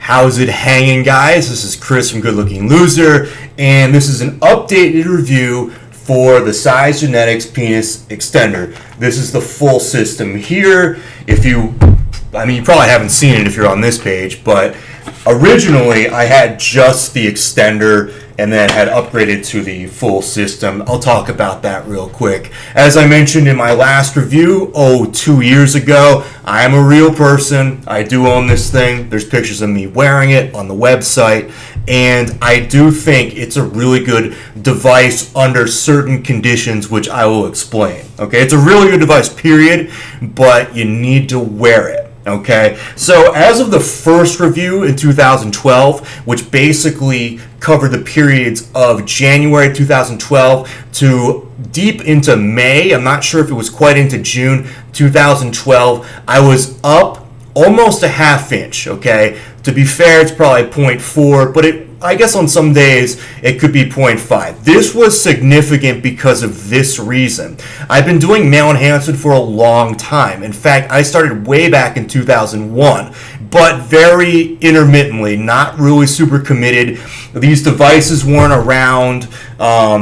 How's it hanging, guys? This is Chris from Good Looking Loser, and this is an updated review for the Sizegenetics Penis Extender. This is the full system here. You probably haven't seen it if you're on this page, but originally I had just the extender and then had upgraded to the full system. I'll talk about that real quick. As I mentioned in my last review, 2 years ago, I am a real person. I do own this thing. There's pictures of me wearing it on the website, and I do think it's a really good device under certain conditions, which I will explain. Okay, it's a really good device, period, but you need to wear it. Okay, so as of the first review in 2012, which basically covered the periods of January 2012 to deep into May, I'm not sure if it was quite into June 2012, I was up almost a half inch, okay? To be fair, it's probably 0.4, but I guess on some days it could be 0.5. This was significant because of this reason. I've been doing male enhancement for a long time. In fact, I started way back in 2001, but very intermittently, not really super committed. These devices weren't around. All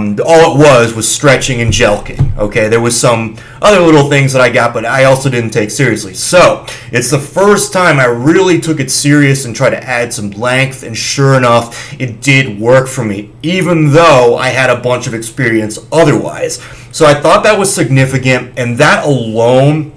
it was stretching and jelking. Okay, there was some other little things that I got, but I also didn't take seriously. So it's the first time I really took it serious and tried to add some length, and sure enough, it did work for me, even though I had a bunch of experience otherwise. So I thought that was significant, and that alone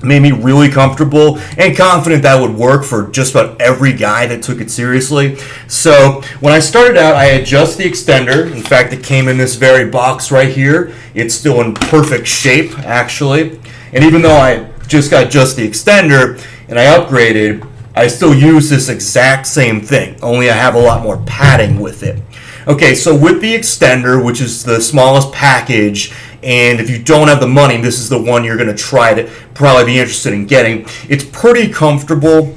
made me really comfortable and confident that would work for just about every guy that took it seriously. So when I started out, I had just the extender. In fact, it came in this very box right here. It's still in perfect shape, actually. And even though I just got just the extender and I upgraded, I still use this exact same thing, only I have a lot more padding with it. Okay, so with the extender, which is the smallest package, and if you don't have the money, this is the one you're going to try to probably be interested in getting. It's pretty comfortable.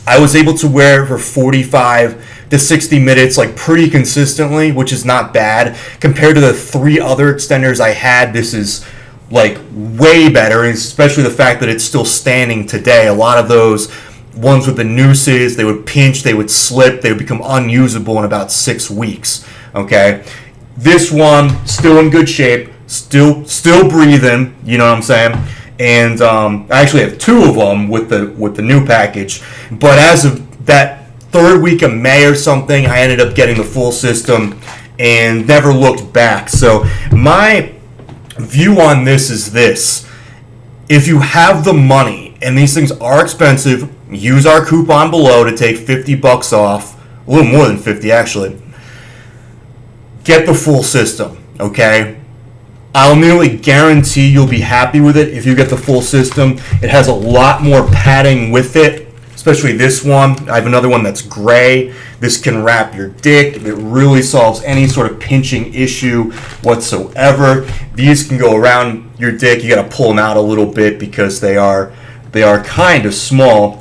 I was able to wear it for 45 to 60 minutes, like pretty consistently, which is not bad. Compared to the 3 other extenders I had, this is like way better, and especially the fact that it's still standing today. A lot of those ones with the nooses, they would pinch, they would slip, they would become unusable in about 6 weeks. Okay, this one still in good shape, still breathing. You know what I'm saying? And I actually have 2 of them with the new package. But as of that 3rd week of May or something, I ended up getting the full system and never looked back. So my view on this is this: if you have the money, and these things are expensive, use our coupon below to take $50 off, a little more than 50 actually. Get the full system, okay? I'll nearly guarantee you'll be happy with it if you get the full system. It has a lot more padding with it, especially this one. I have another one that's gray. This can wrap your dick. It really solves any sort of pinching issue whatsoever. These can go around your dick. You got to pull them out a little bit because they are kind of small.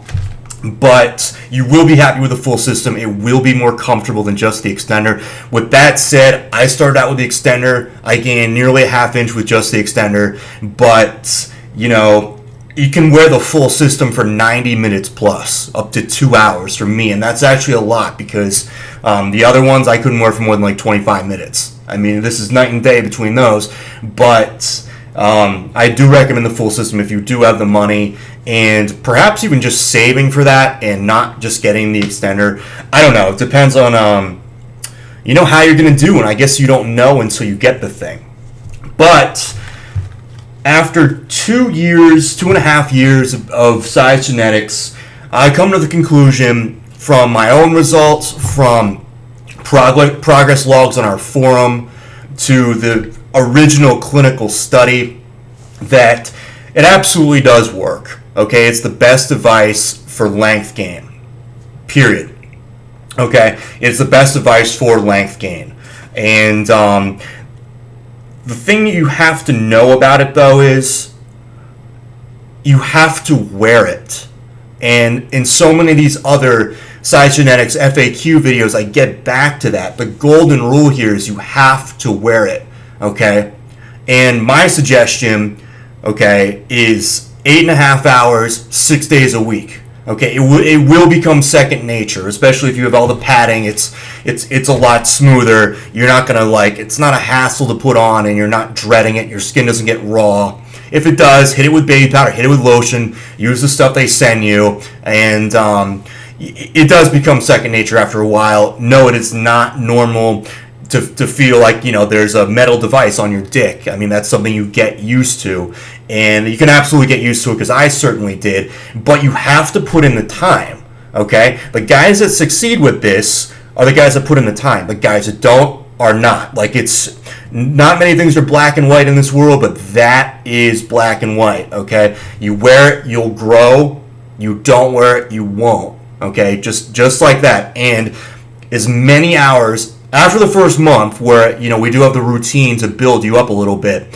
But you will be happy with the full system. It will be more comfortable than just the extender. With that said, I started out with the extender. I gained nearly a half inch with just the extender. But, you can wear the full system for 90 minutes plus, up to 2 hours for me. And that's actually a lot because the other ones I couldn't wear for more than like 25 minutes. I mean, this is night and day between those. But I do recommend the full system if you do have the money, and perhaps even just saving for that and not just getting the extender. I don't know. It depends on how you're going to do, and I guess you don't know until you get the thing. But after 2.5 years of Sizegenetics, I come to the conclusion from my own results, from progress logs on our forum, to the original clinical study, that it absolutely does work. Okay, it's the best device for length gain, period. Okay, it's the best device for length gain. And the thing you have to know about it, though, is you have to wear it. And in so many of these other Sizegenetics FAQ videos, I get back to that. The golden rule here is you have to wear it. Okay, and my suggestion, okay, is 8.5 hours, 6 days a week. Okay, it will become second nature, especially if you have all the padding. It's a lot smoother. You're not gonna like. It's not a hassle to put on, and you're not dreading it. Your skin doesn't get raw. If it does, hit it with baby powder, hit it with lotion. Use the stuff they send you, and it does become second nature after a while. No, it is not normal to feel like, there's a metal device on your dick. I mean, that's something you get used to, and you can absolutely get used to it, because I certainly did, but you have to put in the time, okay? The guys that succeed with this are the guys that put in the time. The guys that don't are not. Like, it's not many things are black and white in this world, but that is black and white, okay? You wear it, you'll grow. You don't wear it, you won't, okay? Just like that. And as many hours after the first month, where we do have the routine to build you up a little bit,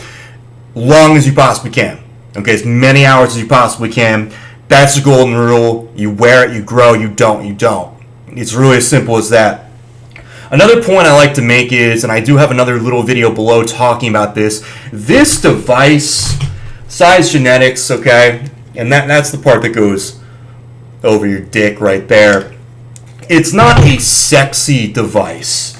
long as you possibly can. Okay, as many hours as you possibly can. That's the golden rule. You wear it, you grow. You don't, you don't. It's really as simple as that. Another point I like to make is, and I do have another little video below talking about this. This device, Sizegenetics, okay, and that's the part that goes over your dick right there. It's not a sexy device.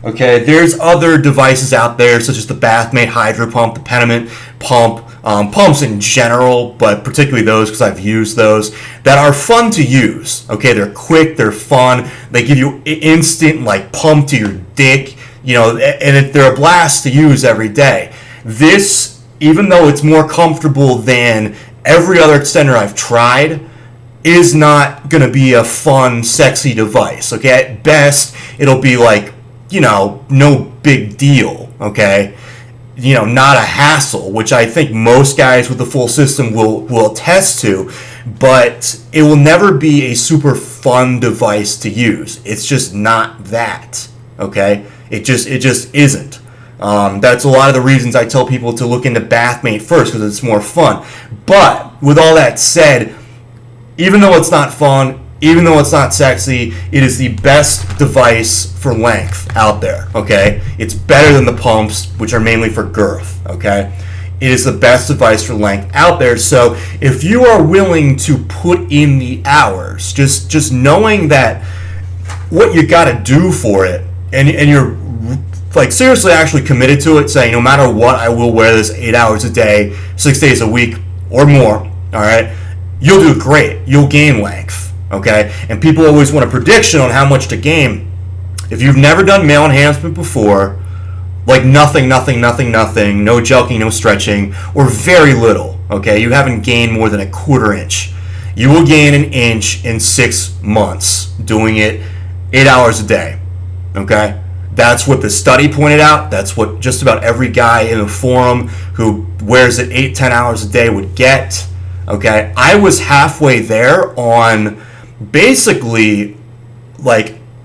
Okay, there's other devices out there, such as the Bathmate Hydro Pump, the Peniment Pump, pumps in general, but particularly those, because I've used those, that are fun to use. Okay, they're quick, they're fun, they give you instant pump to your dick, and they're a blast to use every day. This, even though it's more comfortable than every other extender I've tried, is not going to be a fun, sexy device. Okay, at best, it'll be no big deal, okay? Not a hassle, which I think most guys with the full system will attest to, but it will never be a super fun device to use. It's just not that, okay? It just isn't. That's a lot of the reasons I tell people to look into Bathmate first, because it's more fun. But with all that said, even though it's not fun, even though it's not sexy, it is the best device for length out there, okay? It's better than the pumps, which are mainly for girth, okay? It is the best device for length out there. So if you are willing to put in the hours, just knowing that what you got to do for it, and you're seriously actually committed to it, saying no matter what, I will wear this 8 hours a day, 6 days a week or more, all right? You'll do great. You'll gain length. Okay, and people always want a prediction on how much to gain. If you've never done male enhancement before, nothing, no jelqing, no stretching, or very little, okay, you haven't gained more than a quarter inch. You will gain an inch in 6 months doing it 8 hours a day, okay? That's what the study pointed out. That's what just about every guy in the forum who wears it 8-10 hours a day would get, okay? I was halfway there on basically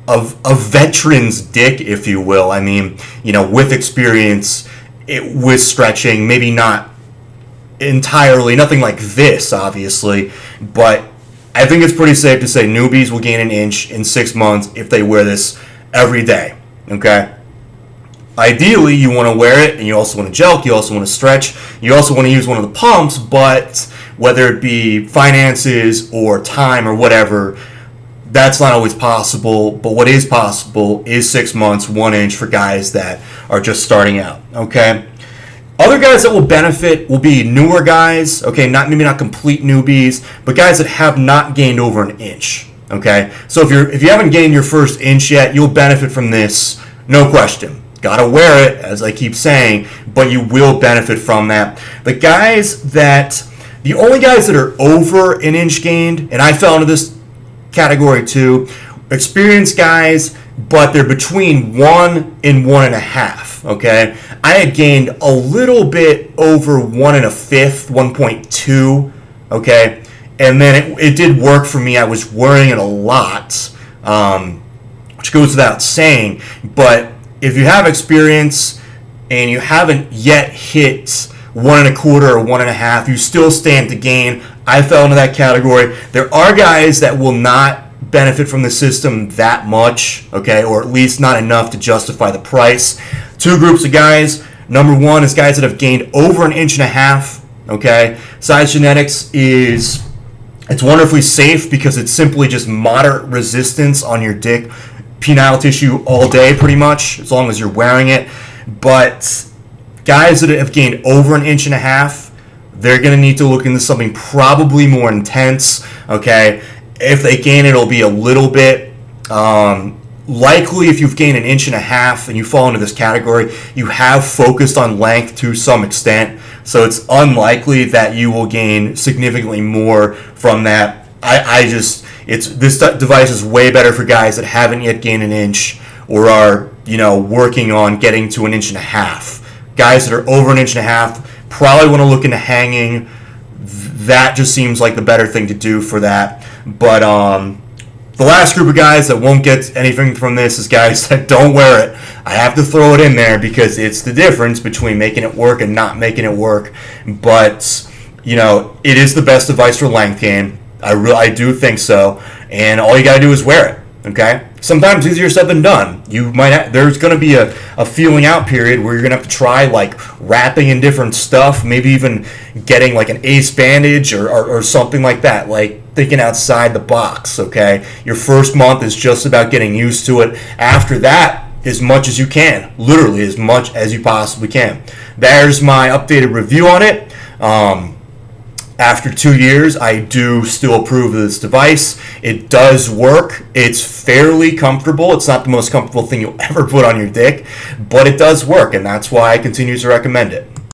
a veteran's dick, if you will. I mean, with experience, with stretching, maybe not entirely, nothing like this, obviously, but I think it's pretty safe to say newbies will gain an inch in 6 months if they wear this every day, okay? Ideally, you want to wear it, and you also want to jelq, you also want to stretch, you also want to use one of the pumps, but whether it be finances or time or whatever, that's not always possible. But what is possible is 6 months, 1 inch for guys that are just starting out, okay? Other guys that will benefit will be newer guys, okay? Maybe not complete newbies, but guys that have not gained over an inch, okay? So if you haven't gained your first inch yet, you'll benefit from this, no question. Gotta wear it, as I keep saying, but you will benefit from that. The only guys that are over an inch gained, and I fell into this category too, experienced guys, but they're between 1 and 1.5, okay? I had gained a little bit over 1 1/5, 1.2, okay? And then it did work for me. I was wearing it a lot, which goes without saying, but if you have experience and you haven't yet hit 1 1/4 or 1.5, you still stand to gain. I fell into that category. There are guys that will not benefit from the system that much, okay, or at least not enough to justify the price. Two groups of guys. Number one is guys that have gained over 1.5 inches, okay? Sizegenetics is It's wonderfully safe because it's simply just moderate resistance on your dick, penile tissue all day pretty much, as long as you're wearing it. But guys that have gained over 1.5 inches, they're going to need to look into something probably more intense, okay? If they gain it, it'll be a little bit. Likely, if you've gained 1.5 inches and you fall into this category, you have focused on length to some extent. So it's unlikely that you will gain significantly more from that. This device is way better for guys that haven't yet gained 1 inch or are, working on getting to 1.5 inches. Guys that are over 1.5 inches probably want to look into hanging. That just seems like the better thing to do for that. But the last group of guys that won't get anything from this is guys that don't wear it. I have to throw it in there because it's the difference between making it work and not making it work. But, it is the best device for length gain. I do think so. And all you got to do is wear it, okay? Sometimes easier said than done. There's going to be a feeling out period where you're going to have to try like wrapping in different stuff, maybe even getting like an ace bandage or something like that, like thinking outside the box, okay? Your first month is just about getting used to it. After that, as much as you can, literally as much as you possibly can. There's my updated review on it. After 2 years, I do still approve of this device. It does work. It's fairly comfortable. It's not the most comfortable thing you'll ever put on your dick, but it does work, and that's why I continue to recommend it.